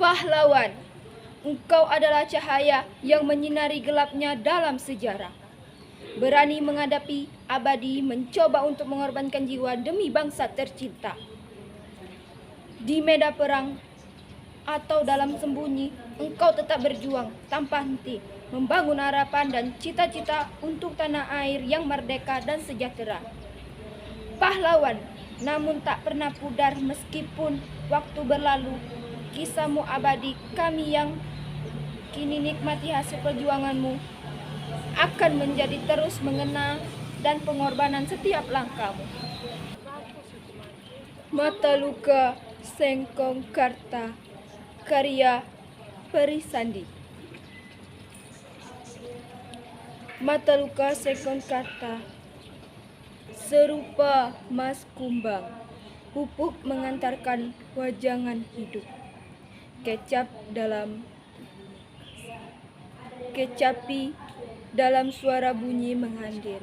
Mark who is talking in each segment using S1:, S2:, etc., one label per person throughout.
S1: Pahlawan, engkau adalah cahaya yang menyinari gelapnya dalam sejarah. Berani menghadapi abadi, mencoba untuk mengorbankan jiwa demi bangsa tercinta. Di medan perang atau dalam sembunyi, engkau tetap berjuang tanpa henti, membangun harapan dan cita-cita untuk tanah air yang merdeka dan sejahtera. Pahlawan, namun tak pernah pudar meskipun waktu berlalu. Kisahmu abadi, kami yang kini nikmati hasil perjuanganmu akan menjadi terus mengenang dan pengorbanan setiap langkahmu. Mata Luka Sengkong Karta, karya Perisandi. Mata Luka Sengkong Karta, serupa mas kumbang, pupuk mengantarkan wajangan hidup. Kecapi dalam suara bunyi menghadir.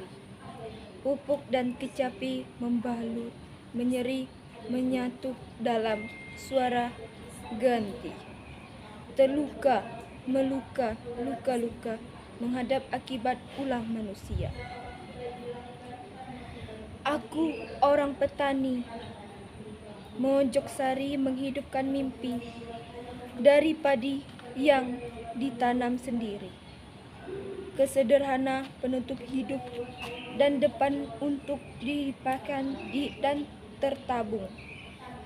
S1: Pupuk dan kecapi membalut, menyeri, menyatu dalam suara ganti. Terluka, meluka, luka-luka, menghadap akibat ulah manusia. Aku orang petani, mojok sari menghidupkan mimpi dari padi yang ditanam sendiri. Kesederhana penutup hidup dan depan untuk dipakan dan tertabung.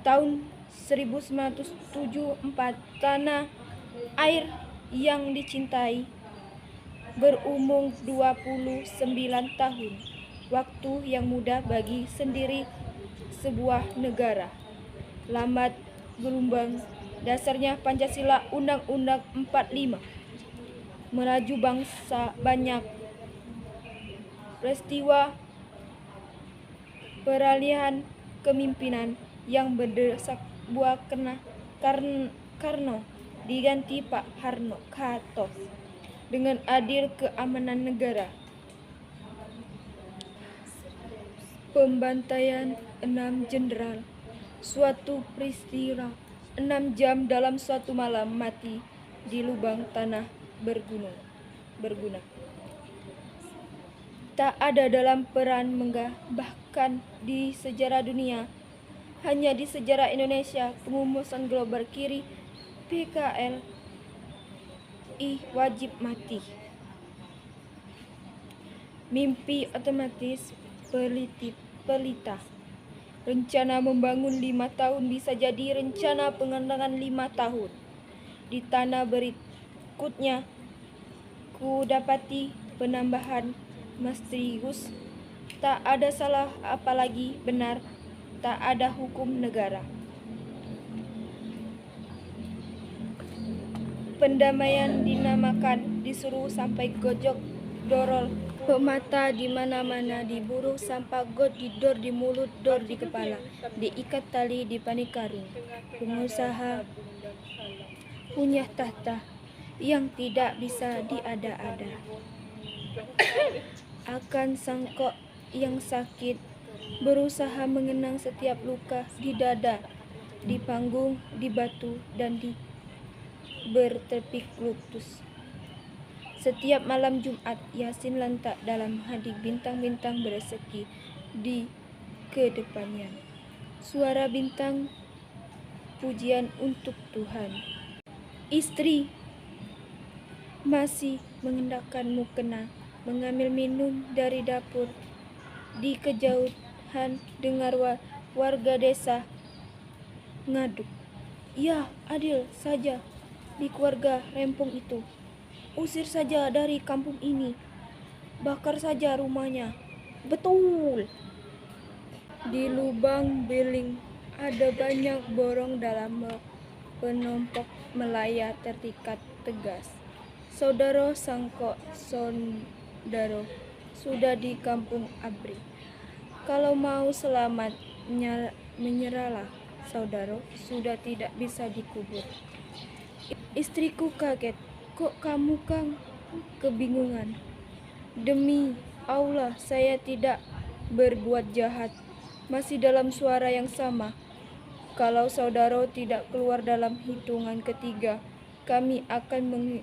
S1: Tahun 1974, tanah air yang dicintai berumur 29 tahun. Waktu yang mudah bagi sendiri sebuah negara. Lambat gelombang, dasarnya Pancasila Undang-Undang 45. Melaju bangsa banyak. Peristiwa peralihan kepemimpinan yang berdesak buah Karno diganti Pak Harto dengan adil keamanan negara. Pembantaian 6 jenderal, suatu peristiwa 6 jam dalam suatu malam mati di lubang tanah berguna. Tak ada dalam peran menggah, bahkan di sejarah dunia, hanya di sejarah Indonesia, pengumuman global kiri PKLI wajib mati. Mimpi otomatis pelita. Rencana membangun 5 tahun bisa jadi rencana pengembangan 5 tahun. Di tanah berikutnya, ku dapati penambahan misterius. Tak ada salah apalagi benar, tak ada hukum negara. Pendamaian dinamakan, disuruh sampai gojok dorol. Pemata di mana-mana, diburu sampah got di dor di mulut, dor di kepala, diikat tali di panik karung. Pengusaha punya tahta yang tidak bisa diada-ada. Akan sangkok yang sakit, berusaha mengenang setiap luka di dada, di panggung, di batu, dan di bertepik lupus. Setiap malam Jumat, Yasin lantak dalam hati, bintang-bintang berseki di kedepannya. Suara bintang pujian untuk Tuhan. Istri masih mengendahkan mukena, mengambil minum dari dapur. Di kejauhan dengar warga desa ngaduk. Ya, adil saja di keluarga rempong itu. Usir saja dari kampung ini. Bakar saja rumahnya. Betul. Di lubang beling ada banyak borong dalam penompok melayar terikat tegas. Saudara Sangko Sondaro sudah di kampung Abri. Kalau mau selamat, menyerahlah, saudara, sudah tidak bisa dikubur. Istriku kaget. Kok kamu, Kang? Kebingungan. Demi Allah, saya tidak berbuat jahat. Masih dalam suara yang sama. Kalau saudara tidak keluar dalam hitungan ketiga, kami akan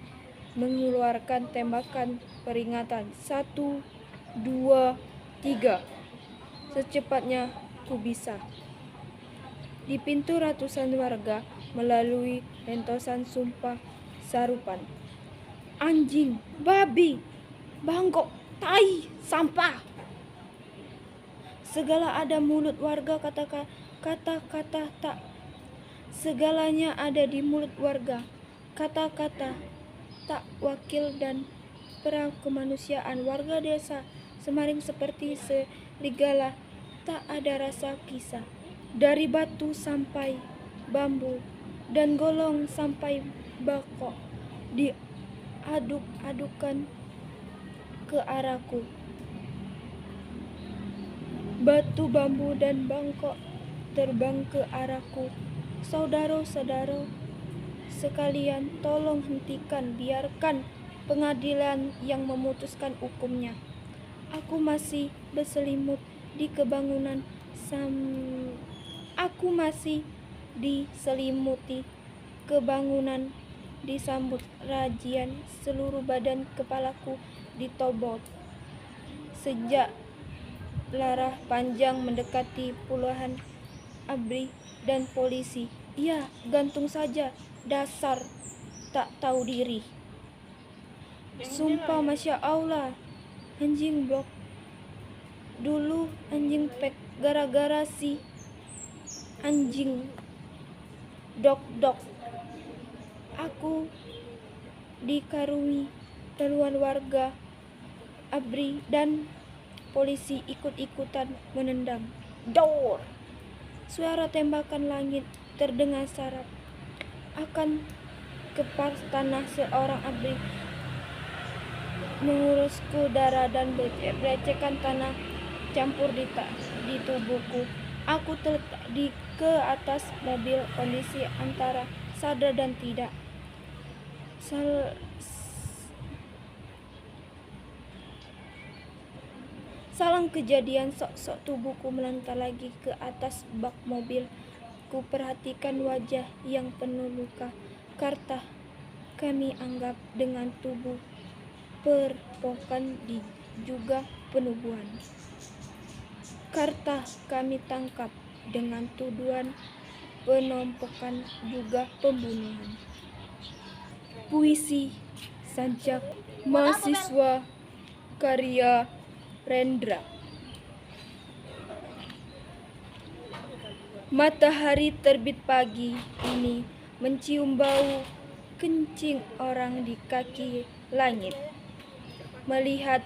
S1: mengeluarkan tembakan peringatan. 1, 2, 3. Secepatnya ku bisa. Di pintu ratusan warga melalui rentosan sumpah sarupan. Anjing, babi, bangkok, tai, sampah. Segala ada mulut warga, kata-kata tak. Segalanya ada di mulut warga. Kata-kata tak wakil dan perang kemanusiaan warga desa Semaring seperti serigala, tak ada rasa kisah. Dari batu sampai bambu dan golong sampai bakok diaduk-adukan ke arahku. Batu, bambu, dan bangkok terbang ke arahku. Saudara-saudara sekalian, tolong hentikan, biarkan pengadilan yang memutuskan hukumnya. Aku masih berselimut di kebangunan Aku masih diselimuti kebangunan, disambut rajian, seluruh badan kepalaku ditobot. Sejak larah panjang mendekati puluhan ABRI dan polisi. Ya, gantung saja, dasar tak tahu diri. Sumpah, Masya Allah, anjing blok. Dulu anjing pek gara-gara si anjing dok-dok. Aku dikarungi puluhan warga ABRI dan polisi ikut-ikutan menendang. Dor! Suara tembakan langit terdengar sarap. Akan kepas tanah seorang ABRI mengurusku, darah dan becekan tanah campur di tubuhku. Aku terletak ke atas mobil, kondisi antara sadar dan tidak. Salang kejadian, sok-sok tubuhku melantar lagi ke atas bak mobil. Ku perhatikan wajah yang penuh luka. Karta kami anggap dengan tubuh perpokan juga penubuhan. Karta kami tangkap dengan tuduhan penompokan juga pembunuhan. Puisi Sajak mahasiswa karya Rendra. Matahari terbit pagi ini mencium bau kencing orang di kaki langit. Melihat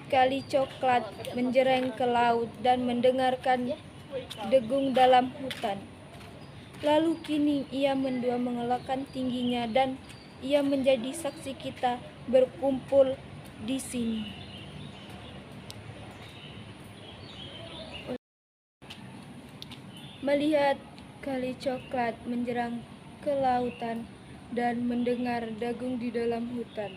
S1: kali coklat menjereng ke laut dan mendengarkan degung dalam hutan. Lalu kini ia mendua mengelakkan tingginya dan ia menjadi saksi kita berkumpul di sini. Melihat kali coklat menjerang ke lautan dan mendengar degung di dalam hutan.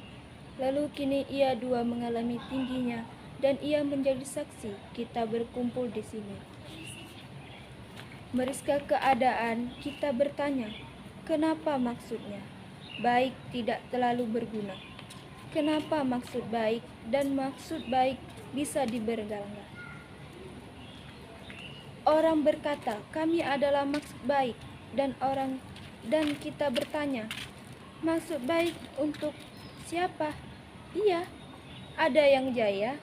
S1: Lalu kini ia dua mengalami tingginya dan ia menjadi saksi kita berkumpul di sini. Meriskah keadaan, kita bertanya, kenapa maksudnya? Baik tidak terlalu berguna. Kenapa maksud baik dan maksud baik bisa dibergalangkan? Orang berkata, kami adalah maksud baik, dan kita bertanya, maksud baik untuk siapa? Iya, ada yang jaya,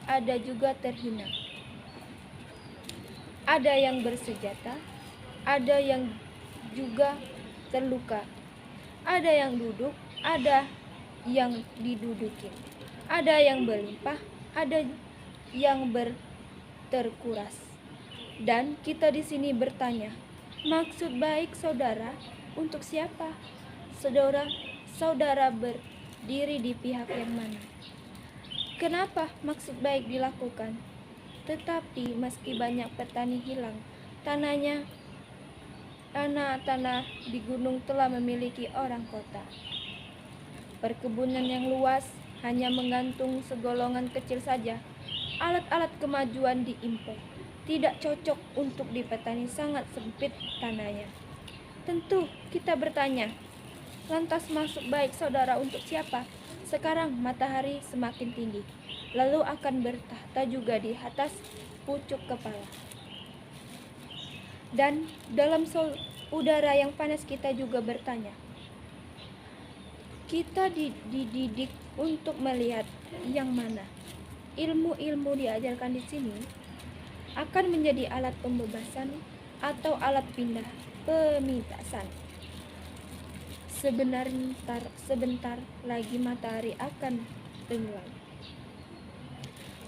S1: ada juga terhina. Ada yang bersenjata, ada yang juga terluka. Ada yang duduk, ada yang diduduki. Ada yang berlimpah, ada yang terkuras. Dan kita di sini bertanya, maksud baik saudara untuk siapa? Saudara berdiri di pihak yang mana? Kenapa maksud baik dilakukan? Tetapi meski banyak petani hilang, tanah di gunung telah memiliki orang kota. Perkebunan yang luas hanya menggantung segolongan kecil saja. Alat-alat kemajuan diimpor. tidak cocok untuk dipetani, sangat sempit tanahnya. Tentu kita bertanya, lantas maksud baik saudara untuk siapa? Sekarang matahari semakin tinggi, lalu akan bertahta juga di atas pucuk kepala. Dan dalam udara yang panas kita juga bertanya. Kita dididik untuk melihat yang mana ilmu-ilmu diajarkan di sini akan menjadi alat pembebasan atau alat pindah pemintasan. Sebentar lagi matahari akan tenggelam.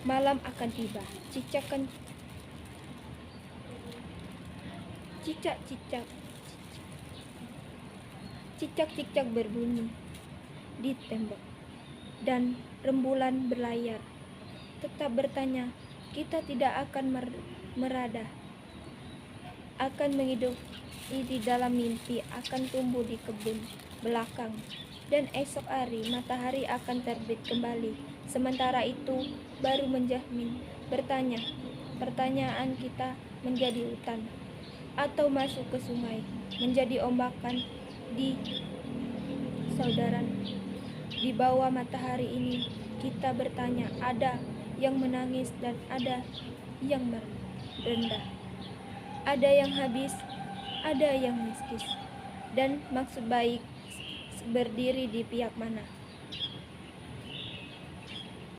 S1: Malam akan tiba. Cicak-cicak berbunyi di tembok, dan rembulan berlayar. Tetap bertanya, kita tidak akan merada, akan menghidupi di dalam mimpi, akan tumbuh di kebun belakang, dan esok hari matahari akan terbit kembali. Sementara itu baru menjamin bertanya, pertanyaan kita menjadi hutan atau masuk ke sungai, menjadi ombakan di saudara. Di bawah matahari ini kita bertanya, ada yang menangis dan ada yang merendah, ada yang habis, ada yang miskin, dan maksud baik berdiri di pihak mana?